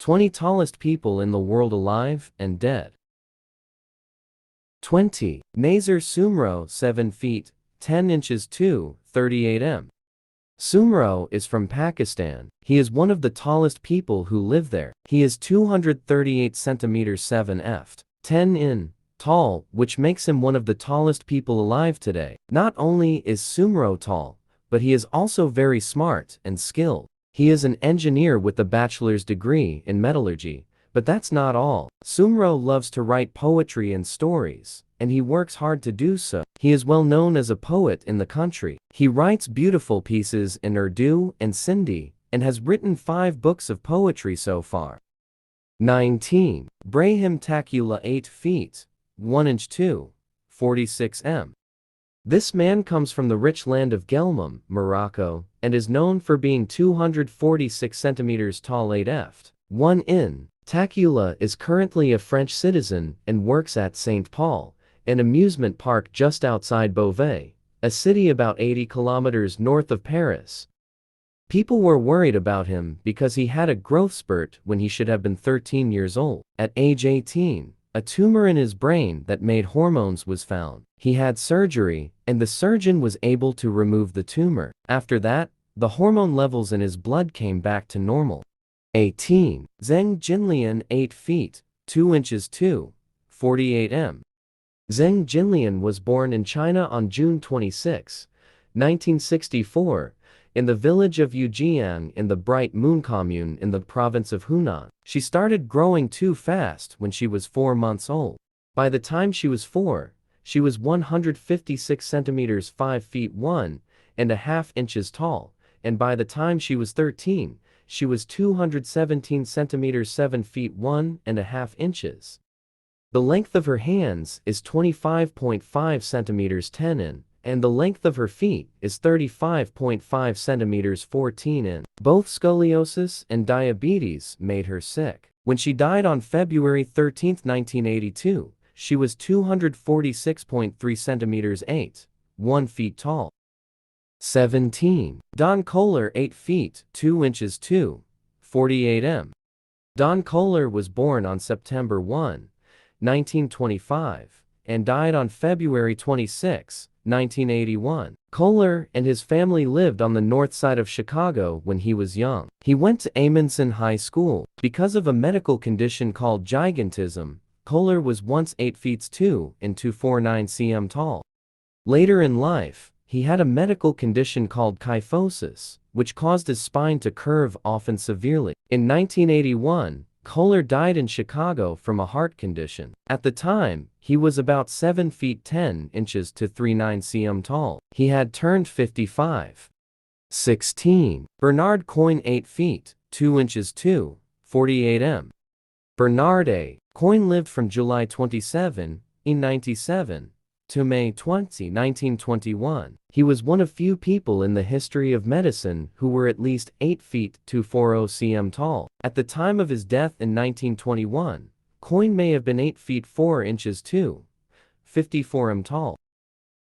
20 tallest people in the world alive and dead. 20. Naseer Soomro, 7 feet, 10 inches 38 m. Soomro is from Pakistan. He is one of the tallest people who live there. He is 238 centimeters 7 ft. 10 in. Tall, which makes him one of the tallest people alive today. Not only is Soomro tall, but he is also very smart and skilled. He is an engineer with a bachelor's degree in metallurgy, but that's not all. Soomro loves to write poetry and stories, and he works hard to do so. He is well known as a poet in the country. He writes beautiful pieces in Urdu and Sindhi, and has written 5 books of poetry so far. 19. Brahim Takioullah, 8 feet, 1 inch 46 m. This man comes from the rich land of Gelmum, Morocco, and is known for being 246 centimeters tall 8 ft. 1 in. Takioullah is currently a French citizen and works at St. Paul, an amusement park just outside Beauvais, a city about 80 kilometers north of Paris. People were worried about him because he had a growth spurt when he should have been 13 years old. At age 18, a tumor in his brain that made hormones was found. He had surgery, and the surgeon was able to remove the tumor. After that, the hormone levels in his blood came back to normal. 18. Zheng Jinlian, 8 feet, 2 inches 48 m. Zheng Jinlian was born in China on June 26, 1964, in the village of Yujiang in the Bright Moon Commune in the province of Hunan. She started growing too fast when she was 4 months old. By the time she was 4, she was 156 centimeters 5 feet 1.5 inches tall, and by the time she was 13, she was 217 centimeters 7 feet 1.5 inches. The length of her hands is 25.5 centimeters 10 in, and the length of her feet is 35.5 centimeters 14 in. Both scoliosis and diabetes made her sick. When she died on February 13, 1982, she was 246.3 centimeters 1 feet tall. 17. Don Kohler, 8 feet, 2 inches 48 m. Don Kohler was born on September 1, 1925, and died on February 26, 1981. Kohler and his family lived on the north side of Chicago when he was young. He went to Amundsen High School. Because of a medical condition called gigantism, Kohler was once 8 feet 2 and 249 cm tall. Later in life, he had a medical condition called kyphosis, which caused his spine to curve often severely. In 1981, Kohler died in Chicago from a heart condition. At the time, he was about 7 feet 10 inches to 39 cm tall. He had turned 55. 16. Bernard Coyne, 8 feet, 2 inches 48 m. Bernard A. Coyne lived from July 27, 1997, to May 20, 1921. He was one of few people in the history of medicine who were at least 8 feet 240 cm tall. At the time of his death in 1921, Coyne may have been 8 feet 4 inches 54 m tall.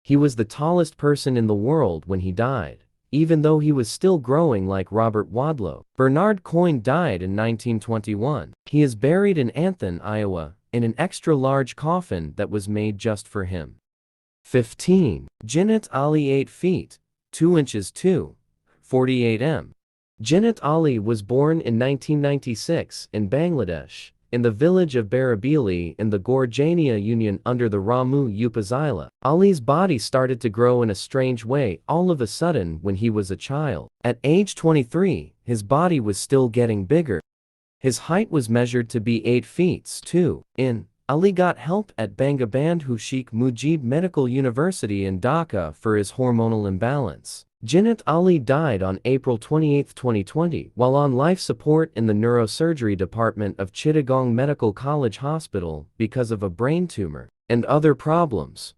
He was the tallest person in the world when he died, even though he was still growing like Robert Wadlow. Bernard Coyne died in 1921. He is buried in Anthon, Iowa, in an extra-large coffin that was made just for him. 15. Jinnat Ali, 8 feet, 2 inches 48 m. Jinnat Ali was born in 1996 in Bangladesh, in the village of Barabili in the Gorjania Union under the Ramu Upazila. Ali's body started to grow in a strange way all of a sudden when he was a child. At age 23, his body was still getting bigger. His height was measured to be 8 feet 2 in. Ali got help at Bangabandhu Sheikh Mujib Medical University in Dhaka for his hormonal imbalance. Jinnat Ali died on April 28, 2020, while on life support in the neurosurgery department of Chittagong Medical College Hospital because of a brain tumor and other problems.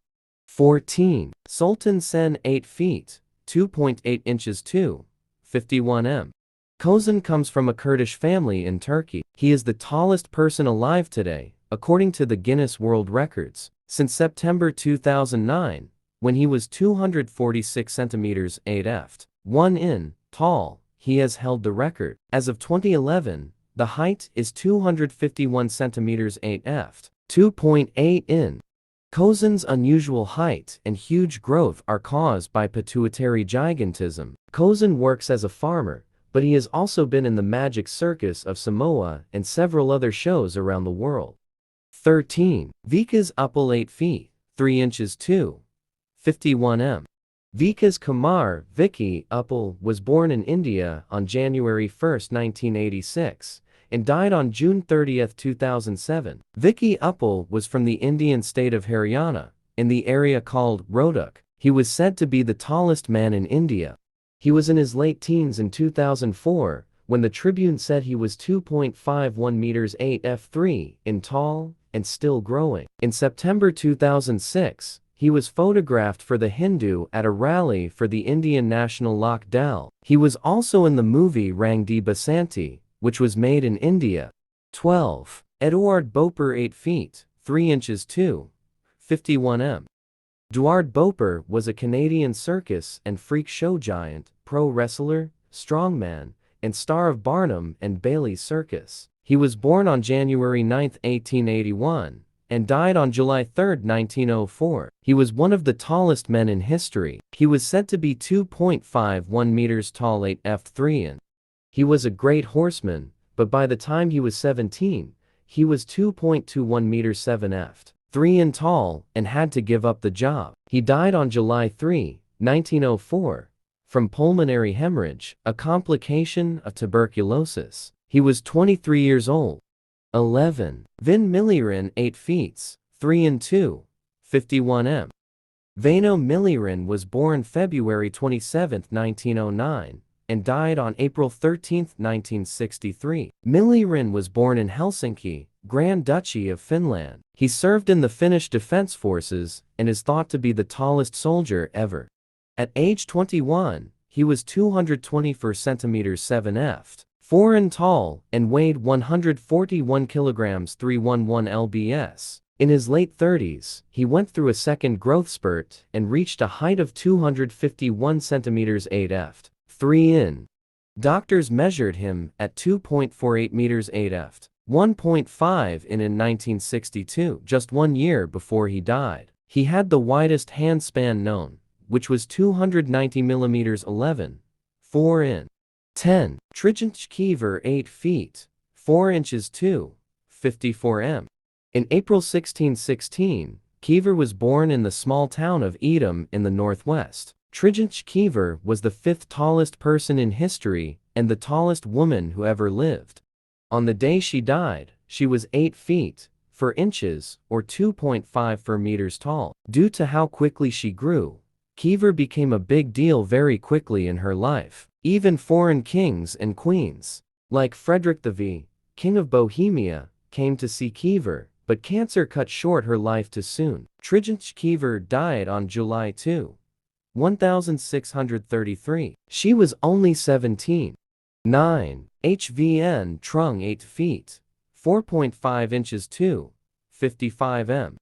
14. Sultan Sen, 8 feet, 2.8 inches 51 m. Kozan comes from a Kurdish family in Turkey. He is the tallest person alive today, according to the Guinness World Records, since September 2009, when he was 246 centimeters 8 ft. 1 in tall. He has held the record. As of 2011, The height is 251 centimeters 8 ft. 2.8 in. Cozen's unusual height and huge growth are caused by pituitary gigantism. Cozen works as a farmer, but he has also been in the Magic Circus of Samoa and several other shows around the world. 13. Vikas Uppal 8 feet, 3 inches 2. 51 m. Vikas Kumar Vicky Uppal was born in India on January 1, 1986, and died on June 30, 2007. Vicky Uppal was from the Indian state of Haryana, in the area called Rohtak. He was said to be the tallest man in India. He was in his late teens in 2004, when the Tribune said he was 2.51 meters 8 f3 in tall, and still growing. In September 2006, he was photographed for The Hindu at a rally for the Indian National Lok Dal. He was also in the movie Rang De Basanti, which was made in India. 12. Edouard Beaupré 8 feet, 3 inches 2. 51 m. Edouard Beaupré was a Canadian circus and freak show giant, pro wrestler, strongman, and star of Barnum and Bailey's Circus. He was born on January 9, 1881, and died on July 3, 1904. He was one of the tallest men in history. He was said to be 2.51 meters tall 8 f3 in. He was a great horseman, but by the time he was 17, he was 2.21 meters 7 f3 in tall and had to give up the job. He died on July 3, 1904, from pulmonary hemorrhage, a complication of tuberculosis. He was 23 years old. 11. Vin Milliren 8 feet, 3 and 2. 51 m. Vaino Milliren was born February 27, 1909, and died on April 13, 1963. Milliren was born in Helsinki, Grand Duchy of Finland. He served in the Finnish Defense Forces and is thought to be the tallest soldier ever. At age 21, he was 224 centimeters 7 ft. 4 in tall and weighed 141 kilograms 311 lbs. In his late 30s, he went through a second growth spurt and reached a height of 251 centimeters 8 ft. 3 in. Doctors measured him at 2.48 meters 8 ft. 1.5 in 1962, just 1 year before he died. He had the widest hand span known, which was 290 millimeters 11. 4 in. 10. Trijntje Keever 8 feet, 4 inches 2. 54 m. In April 1616, Keever was born in the small town of Edam in the northwest. Trijntje Keever was the 5th tallest person in history and the tallest woman who ever lived. On the day she died, she was 8 feet, 4 inches, or 2.54 meters tall. Due to how quickly she grew, Keever became a big deal very quickly in her life. Even foreign kings and queens, like Frederick V, King of Bohemia, came to see Keever, but cancer cut short her life too soon. Trijntje Keever died on July 2, 1633. She was only 17. 9. HVN Trung 8 feet, 4.5 inches 2. 55 m.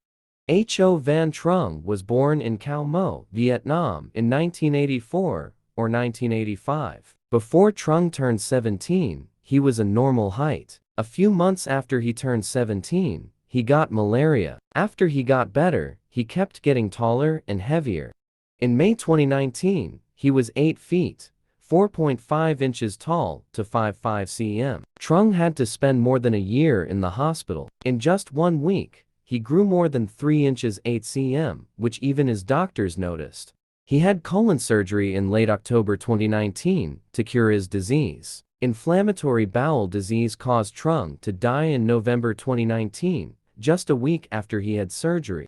Ho Van Trung was born in Cao Mo, Vietnam in 1984 or 1985. Before Trung turned 17, he was a normal height. A few months after he turned 17, he got malaria. After he got better, he kept getting taller and heavier. In May 2019, he was 8 feet, 4.5 inches tall to 55 cm. Trung had to spend more than a year in the hospital. In just 1 week, he grew more than 3 inches 8 cm, which even his doctors noticed. He had colon surgery in late October 2019 to cure his disease. Inflammatory bowel disease caused Trung to die in November 2019, just a week after he had surgery.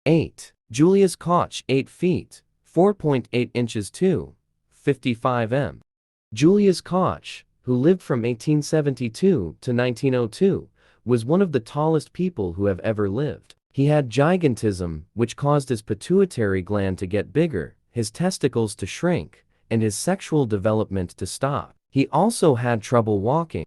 8. Julius Koch 8 feet, 4.8 inches 2. 55 m. Julius Koch, who lived from 1872 to 1902, was one of the tallest people who have ever lived. He had gigantism, which caused his pituitary gland to get bigger, his testicles to shrink, and his sexual development to stop. He also had trouble walking.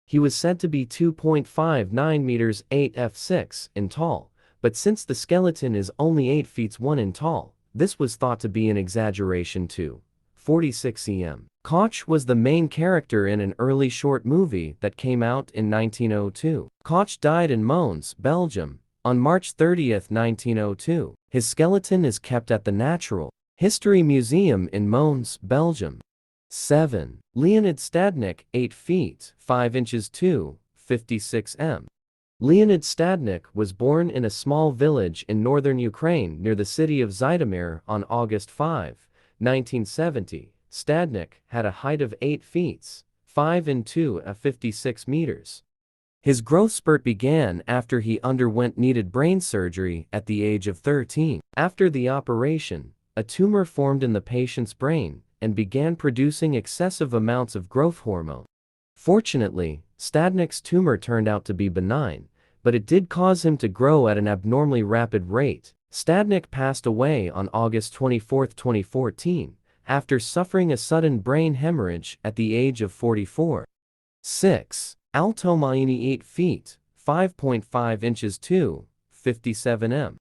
He was said to be 2.59 meters 8 f6 in tall, but since the skeleton is only 8 feet 1 in tall, this was thought to be an exaggeration too. 46 cm. Koch was the main character in an early short movie that came out in 1902. Koch died in Mons, Belgium, on March 30, 1902. His skeleton is kept at the Natural History Museum in Mons, Belgium. 7. Leonid Stadnik, 8 feet, 5 inches 2, 56 m. Leonid Stadnik was born in a small village in northern Ukraine near the city of Zhytomyr on August 5, 1970. Stadnik had a height of 8 feet, 5 and 2 at 56 meters. His growth spurt began after he underwent needed brain surgery at the age of 13. After the operation, a tumor formed in the patient's brain and began producing excessive amounts of growth hormone. Fortunately, Stadnik's tumor turned out to be benign, but it did cause him to grow at an abnormally rapid rate. Stadnik passed away on August 24, 2014, after suffering a sudden brain hemorrhage at the age of 44. 6. Tomaini, 8 feet, 5.5 inches 2, 57 m.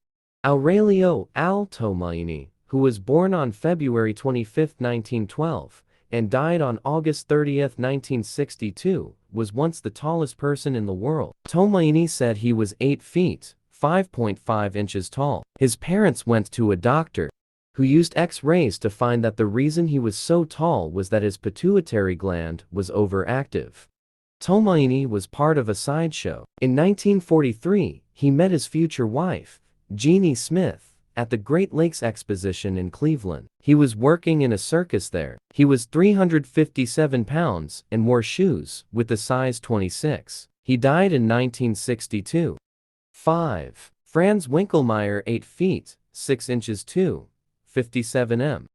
Aurelio Tomaini, who was born on February 25, 1912, and died on August 30, 1962, was once the tallest person in the world. Tomaini said he was 8 feet, 5.5 inches tall. His parents went to a doctor, who used X-rays to find that the reason he was so tall was that his pituitary gland was overactive. Tomaini was part of a sideshow. In 1943, he met his future wife, Jeannie Smith, at the Great Lakes Exposition in Cleveland. He was working in a circus there. He was 357 pounds and wore shoes with a size 26. He died in 1962. 5. Franz Winkelmeier, 8 feet, 6 inches 2, 57 m.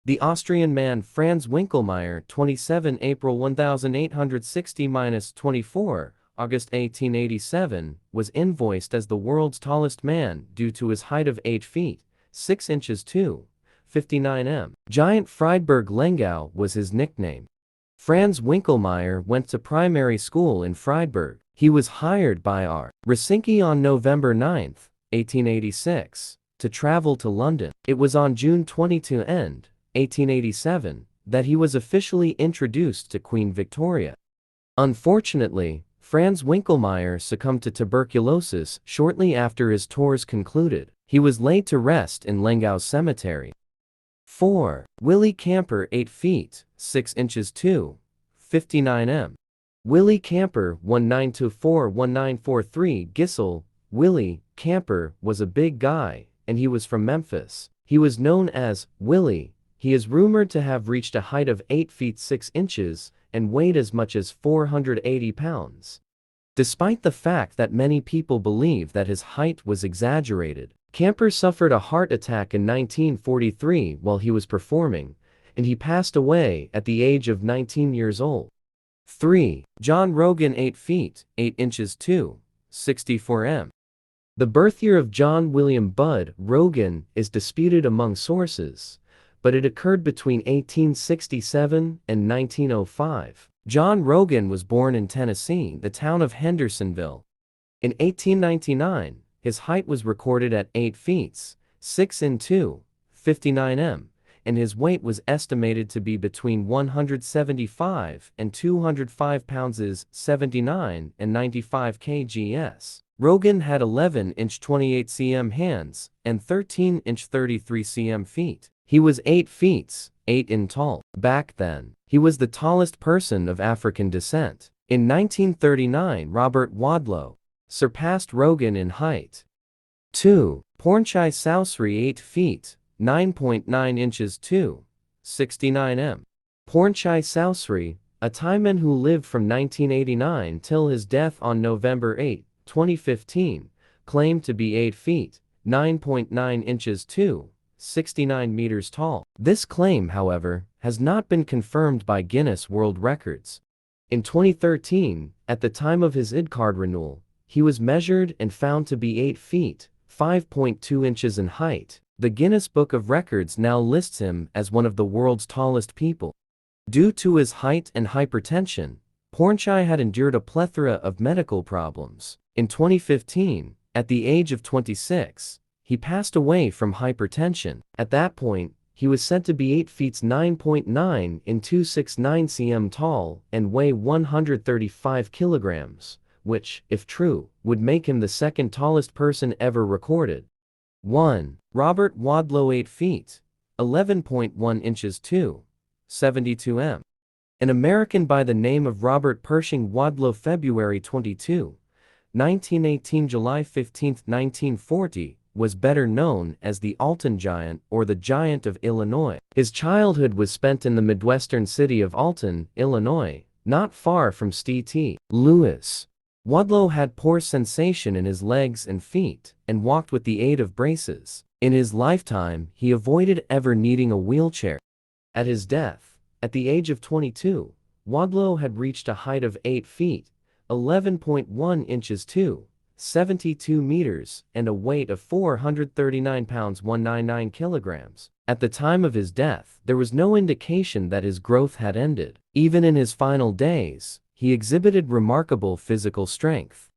The Austrian man Franz Winkelmeier, 27 April 1860-24, August 1887, was invoiced as the world's tallest man due to his height of 8 feet, 6 inches 2, 59 m. Giant Friedberg Lengau was his nickname. Franz Winkelmeier went to primary school in Friedberg. He was hired by R. Rsinki on November 9, 1886, to travel to London. It was on June 22, 1887, that he was officially introduced to Queen Victoria. Unfortunately, Franz Winkelmeier succumbed to tuberculosis shortly after his tours concluded. He was laid to rest in Lengau's cemetery. 4. Willie Camper, 8 feet, 6 inches 2, 59 m. Willie Camper, 1924-1943 Gissel. Willie Camper was a big guy, and he was from Memphis. He was known as Willie. He is rumored to have reached a height of 8 feet 6 inches and weighed as much as 480 pounds. Despite the fact that many people believe that his height was exaggerated, Camper suffered a heart attack in 1943 while he was performing, and he passed away at the age of 19 years old. 3. John Rogan, 8 feet, 8 inches 2, 64 m. The birth year of John William Budd Rogan is disputed among sources, but it occurred between 1867 and 1905. John Rogan was born in Tennessee, the town of Hendersonville. In 1899, his height was recorded at 8 feet, 6 and 2, 59 m, and his weight was estimated to be between 175 and 205 pounds, 79 and 95 kgs. Rogan had 11-inch 28 cm hands and 13-inch 33 cm feet. He was 8 feet, 8 in tall. Back then, he was the tallest person of African descent. In 1939, Robert Wadlow surpassed Rogan in height. 2. Pornchai Sausri, 8 feet, 9.9 inches 2, 69 m. Pornchai Sausri, a Thaiman who lived from 1989 till his death on November 8, 2015, claimed to be 8 feet, 9.9 inches 2, 69 meters tall. This claim, however, has not been confirmed by Guinness World Records. In 2013, at the time of his ID card renewal, he was measured and found to be 8 feet, 5.2 inches in height. The Guinness Book of Records now lists him as one of the world's tallest people. Due to his height and hypertension, Pornchai had endured a plethora of medical problems. In 2015, at the age of 26, he passed away from hypertension. At that point, He was said to be 8 feet 9.9 in 269 cm tall and weigh 135 kilograms, which, if true, would make him the second tallest person ever recorded. 1. Robert Wadlow 8 feet, 11.1 inches 72 m. An American by the name of Robert Pershing Wadlow, February 22, 1918 July 15, 1940, was better known as the Alton Giant or the Giant of Illinois. His childhood was spent in the Midwestern city of Alton, Illinois, not far from St. Louis. Wadlow had poor sensation in his legs and feet, and walked with the aid of braces. In his lifetime, he avoided ever needing a wheelchair. At his death, at the age of 22, Wadlow had reached a height of 8 feet, 11.1 inches 72 meters, and a weight of 439 pounds 199 kilograms. At the time of his death, there was no indication that his growth had ended. Even in his final days, he exhibited remarkable physical strength.